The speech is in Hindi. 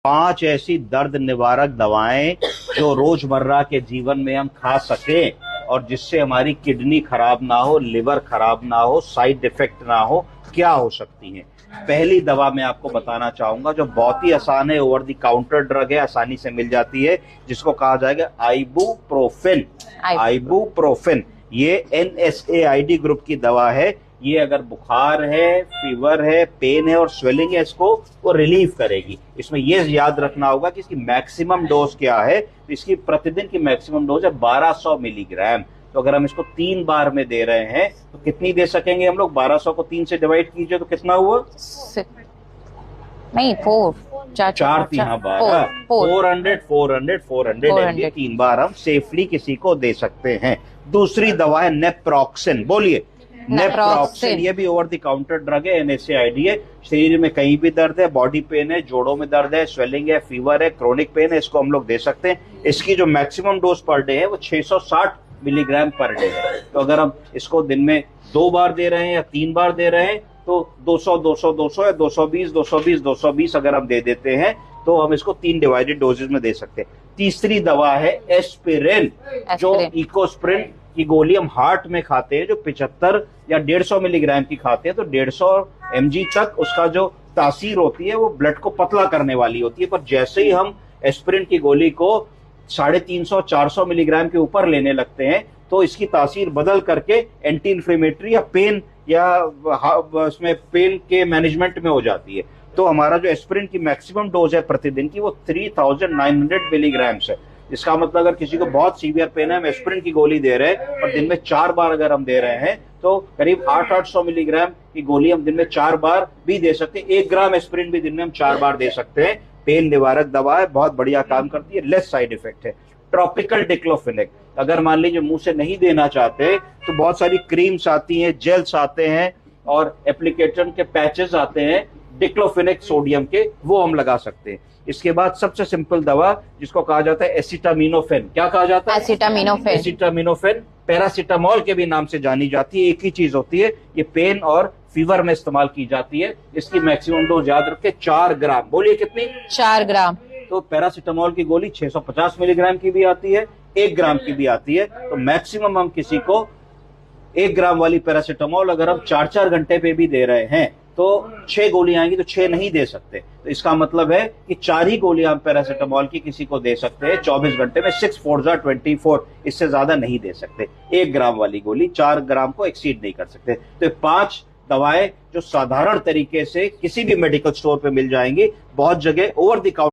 5 ऐसी दर्द निवारक दवाएं जो रोजमर्रा के जीवन में हम खा सकें और जिससे हमारी किडनी खराब ना हो, लिवर खराब ना हो, साइड इफेक्ट ना हो, क्या हो सकती हैं। पहली दवा मैं आपको बताना चाहूंगा जो बहुत ही आसान है, ओवर द काउंटर ड्रग है, आसानी से मिल जाती है, जिसको कहा जाएगा आइबुप्रोफेन। आइबुप्रोफेन ये NSAID ग्रुप की दवा है। ये अगर बुखार है, फीवर है, पेन है और स्वेलिंग है, इसको वो रिलीव करेगी। इसमें ये याद रखना होगा कि इसकी मैक्सिमम डोज क्या है। तो इसकी प्रतिदिन की मैक्सिमम डोज है 1200 मिलीग्राम। तो अगर हम इसको 3 बार में दे रहे हैं तो कितनी दे सकेंगे हम लोग? 1200 को 3 से डिवाइड कीजिए तो कितना हुआ? नहीं, 4 4 3 12 400 ये 3 बार हम सेफली किसी को दे सकते हैं। दूसरी दवा है नेप्रोक्सेन। बोलिए, नेप्रोक्सेन। ये भी ओवर द काउंटर ड्रग है, NSAID है। शरीर में कहीं भी दर्द है, बॉडी पेन है, जोड़ों में दर्द है, स्वेलिंग है, फीवर है, क्रोनिक पेन है, इसको हम लोग दे सकते हैं। इसकी जो मैक्सिमम डोज पर डे है वो 660 मिलीग्राम पर डे है। तो अगर हम इसको दिन में 2 बार दे रहे हैं या 3 बार दे रहे हैं तो 200 200 200 या 220 220 220 अगर हम दे देते हैं तो हम इसको 3 डिवाइडेड डोजेज में दे सकते हैं। तीसरी दवा है एस्पिरिन, जो इकोस्प्रिन की गोली हम हार्ट में खाते हैं, जो 75 या 150 मिलीग्राम की खाते हैं। तो 150 mg तक उसका जो तासीर होती है वो ब्लड को पतला करने वाली होती है, पर जैसे ही हम एस्पिरिन की गोली को 350 400 मिलीग्राम के ऊपर लेने लगते हैं तो इसकी तासीर बदल करके एंटी इन्फ्लेमेटरी या पेन या उसमें पेन के मैनेजमेंट में हो जाती है। तो हमारा जो एस्पिरिन की मैक्सिमम डोज है प्रतिदिन की वो 3900 मिलीग्राम है। इसका मतलब अगर किसी को बहुत सीवियर पेन है, हम एस्पिरिन की गोली दे रहे हैं और दिन में 4 बार अगर हम दे रहे हैं तो करीब 800 मिलीग्राम की गोली हम दिन में 4 बार भी दे सकते हैं। 1 ग्राम एस्पिरिन भी दिन में हम 4 बार दे सकते हैं। पेन निवारक दवा है, बहुत बढ़िया काम करती है, लेस साइड इफेक्ट है। ट्रॉपिकल डिक्लोफेनेक, अगर मान लीजिए मुंह से नहीं देना चाहते तो बहुत सारी क्रीम्स आती हैं, जेल्स आते हैं और एप्लीकेटर के पैचेस आते हैं डिक्लोफेनेक सोडियम के, वो हम लगा सकते हैं। इसके बाद सबसे सिंपल दवा जिसको कहा जाता है एसिटामिनोफेन। क्या कहा जाता है? एसिटामिनोफेन। एसिटामिनोफेन पैरासीटामोल के भी नाम से जानी जाती है, एक ही चीज होती है। ये पेन और फीवर में इस्तेमाल की जाती है। इसकी मैक्सिमम डोज याद रखें 4 ग्राम। बोलिए कितनी? 4 ग्राम। तो पैरासीटामोल की गोली 650 मिलीग्राम की भी आती है, 1 ग्राम की भी आती है। तो मैक्सिमम हम किसी को 1 ग्राम वाली पैरासीटामोल अगर हम 4-4 घंटे पे भी दे रहे हैं तो 6 गोलियां आएंगी, तो 6 नहीं दे सकते। तो इसका मतलब है कि 4 ही गोलियां हम पैरासीटामोल की किसी को दे सकते हैं 24 घंटे में। 6 4 24, इससे ज्यादा नहीं दे सकते। 1 ग्राम वाली गोली 4 ग्राम को एक्सीड नहीं कर सकते। तो 5 दवाएं जो साधारण तरीके से किसी भी मेडिकल स्टोर पे मिल जाएंगी, बहुत जगह ओवर द काउंटर